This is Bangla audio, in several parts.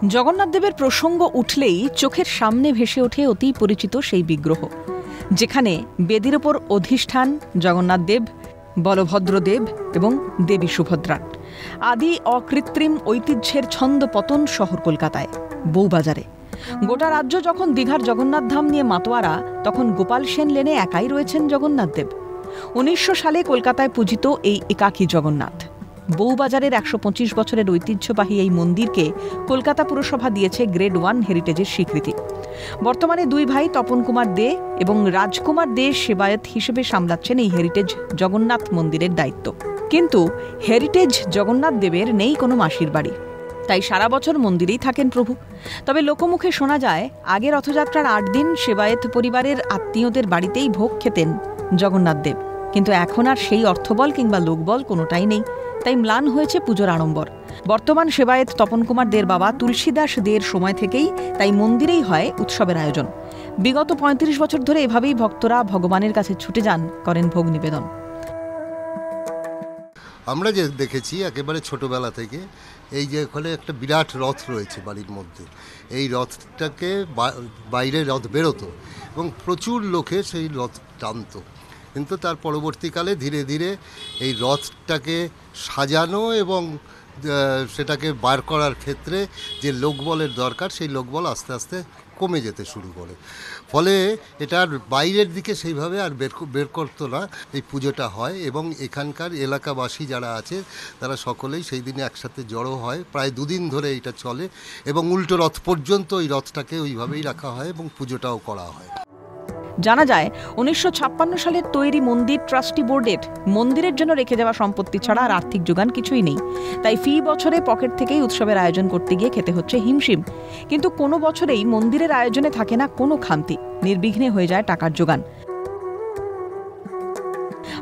জগন্নাথ দেবের প্রসঙ্গ উঠলেই চোখের সামনে ভেসে ওঠে অতি পরিচিত সেই বিগ্রহ, যেখানে বেদির ওপর অধিষ্ঠান জগন্নাথ দেব, বলভদ্র দেব এবং দেবী সুভদ্রার। আদি অকৃত্রিম ঐতিহ্যের ছন্দ পতন শহর কলকাতায়, বউবাজারে। গোটা রাজ্য যখন দীঘার জগন্নাথ ধাম নিয়ে মাতোয়ারা, তখন গোপাল সেন লেনে একাই রয়েছেন জগন্নাথ দেব। 1900 সালে কলকাতায় পূজিত এই একাকী জগন্নাথ। বউবাজারের 125 বছরের ঐতিহ্যবাহী এই মন্দিরকে কলকাতা পুরসভা দিয়েছে গ্রেড 1 হেরিটেজের স্বীকৃতি। বর্তমানে দুই ভাই তপন কুমার দে এবং রাজকুমার দে সেবায়েত হিসেবে সামলাচ্ছেন এই হেরিটেজ জগন্নাথ মন্দিরের দায়িত্ব। কিন্তু হেরিটেজ জগন্নাথ দেবের নেই কোনো মাসির বাড়ি, তাই সারা বছর মন্দিরেই থাকেন প্রভু। তবে লোকমুখে শোনা যায়, আগে রথযাত্রার 8 দিন সেবায়েত পরিবারের আত্মীয়দের বাড়িতেই ভোগ খেতেন জগন্নাথ দেব। কিন্তু এখন আর সেই অর্থবল কিংবা লোকবল কোনোটাই নেই, তাই ম্লান হয়েছে পুজোর আড়ম্বর। বর্তমান সেবায়েত তপন কুমার দের বাবা তুলসীদাস দের সময় থেকেই তাই মন্দিরেই হয় উৎসবের আয়োজন। বিগত 35 বছর ধরে এভাবেই ভক্তরা ভগবানের কাছে ছুটে যান, করেন ভোগ নিবেদন। আমরা যে দেখেছি একেবারে ছোটবেলা থেকে, এই যে ওখানে একটা বিরাট রথ রয়েছে বাড়ির মধ্যে, এই রথটাকে বাইরে রথ বেরোতো এবং প্রচুর লোকে সেই রথ টানতো। কিন্তু তার পরবর্তীকালে ধীরে ধীরে এই রথটাকে সাজানো এবং সেটাকে বার করার ক্ষেত্রে যে লোকবলের দরকার, সেই লোকবল আস্তে আস্তে কমে যেতে শুরু করে। ফলে এটার বাইরের দিকে সেইভাবে আর বের করতো না এই পুজোটা হয়, এবং এখানকার এলাকাবাসী যারা আছে তারা সকলেই সেই দিনে একসাথে জড়ো হয়। প্রায় 2 দিন ধরে এটা চলে এবং উল্টো রথ পর্যন্ত ওই রথটাকে ওইভাবেই রাখা হয় এবং পুজোটাও করা হয়। জানা যায় 1956 সালের তৈরি মন্দির ট্রাস্টি বোর্ডের মন্দিরের জন্য রেখে যাওয়া সম্পত্তি ছাড়া আর আর্থিক যোগান কিছুই নেই। তাই ফি বছরে পকেট থেকেই উৎসবের আয়োজন করতে গিয়ে খেতে হচ্ছে হিমশিম। কিন্তু কোনো বছরেই মন্দিরের আয়োজনে থাকে না কোনো খামতি, নির্বিঘ্নে হয়ে যায় টাকার যোগান।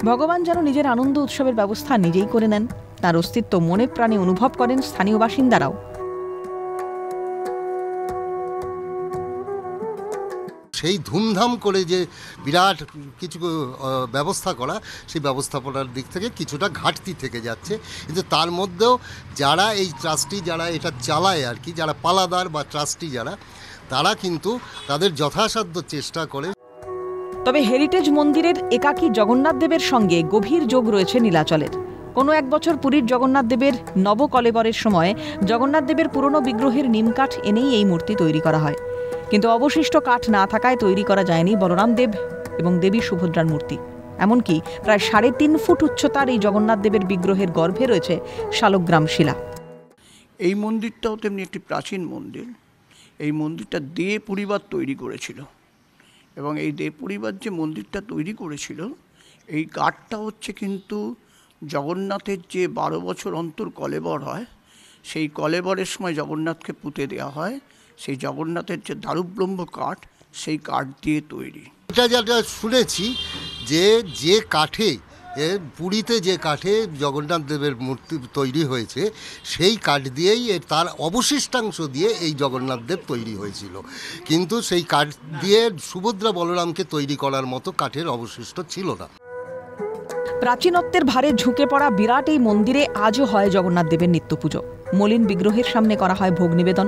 ভগবান যেন নিজের আনন্দ উৎসবের ব্যবস্থা নিজেই করে নেন, তার অস্তিত্ব মনে প্রাণে অনুভব করেন স্থানীয় বাসিন্দারাও। সেই ধুমধাম করে যে বিরাট কিছু ব্যবস্থা করা, সেই ব্যবস্থাপনার দিক থেকে কিছুটা ঘাটতি থেকে যাচ্ছে। কিন্তু তার মধ্যেও যারা এই ট্রাস্টি, যারা এটা চালায় আর কি, যারা পালাদার বা ট্রাস্টি যারা, তারা কিন্তু তাদের যথাসাধ্য চেষ্টা করে। তবে হেরিটেজ মন্দিরের একাকী জগন্নাথ দেবের সঙ্গে গভীর যোগ রয়েছে নীলাচলের। কোনো এক বছর পুরীর জগন্নাথ দেবের নবকলেবরের সময় জগন্নাথ দেবের পুরনো বিগ্রহের নিমকাঠ এনেই এই মূর্তি তৈরি করা হয়। কিন্তু অবশিষ্ট কাঠ না থাকায় তৈরি করা যায়নি বলরাম দেব এবং দেবী সুভদ্রার মূর্তি। এমনকি প্রায় 3.5 ফুট উচ্চতার এই জগন্নাথ দেবের বিগ্রহের গর্ভে রয়েছে শালগ্রাম শিলা। এই মন্দিরটাও তেমনি একটি প্রাচীন মন্দির। এই মন্দিরটা দে পরিবার তৈরি করেছিল, এবং এই দে পরিবার যে মন্দিরটা তৈরি করেছিল, এই কাঠটা হচ্ছে কিন্তু জগন্নাথের যে 12 বছর অন্তর কলেবর হয়, সেই কলেবরের সময় জগন্নাথকে পুঁতে দেওয়া হয়। সেই জগন্নাথের যে দারুব্রহ্ম কাঠ, সেই কাঠ দিয়ে তৈরি। এটা যেটা শুনেছি যে কাঠে, পুরীতে যে কাঠে জগন্নাথ দেবের মূর্তি তৈরি হয়েছে, সেই কাঠ দিয়েই তার অবশিষ্টাংশ দিয়ে এই জগন্নাথ দেব তৈরি হয়েছিল। কিন্তু সেই কাঠ দিয়ে সুভদ্রা বলরামকে তৈরি করার মতো কাঠের অবশিষ্ট ছিল না। প্রাচীনত্বের ভারে ঝুঁকে পড়া বিরাট এই মন্দিরে আজও হয় জগন্নাথ দেবের নিত্য পুজো। মলিন বিগ্রহের সামনে করা হয় ভোগ নিবেদন।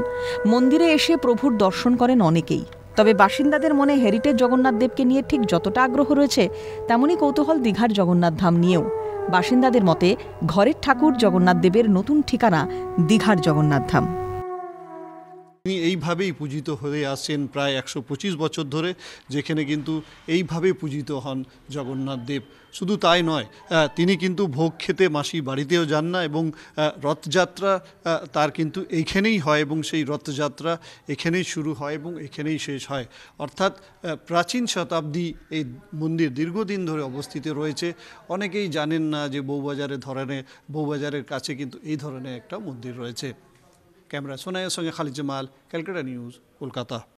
মন্দিরে এসে প্রভুর দর্শন করেন অনেকেই। তবে বাসিন্দাদের মনে হেরিটেজ জগন্নাথ দেবকে নিয়ে ঠিক যতটা আগ্রহ রয়েছে, তেমনই কৌতূহল দীঘার জগন্নাথ ধাম নিয়েও। বাসিন্দাদের মতে ঘরের ঠাকুর জগন্নাথ দেবের নতুন ঠিকানা দীঘার জগন্নাথ ধাম। তিনি এইভাবেই পূজিত হয়ে আসছেন প্রায় 125 বছর ধরে, যেখানে কিন্তু এইভাবে পূজিত হন জগন্নাথ দেব। শুধু তাই নয়, তিনি কিন্তু ভোগ খেতে মাসি বাড়িতেও যান না, এবং রথযাত্রা তার কিন্তু এইখানেই হয়, এবং সেই রথযাত্রা এখানেই শুরু হয় এবং এখানেই শেষ হয়। অর্থাৎ প্রাচীন শতাব্দী এই মন্দির দীর্ঘদিন ধরে অবস্থিত রয়েছে। অনেকেই জানেন না যে বউবাজারের কাছে কিন্তু এই ধরনের একটা মন্দির রয়েছে। ক্যামেরা সোনাইয়ের সঙ্গে খালিদ জামাল, ক্যালকাটা নিউজ, কলকাতা।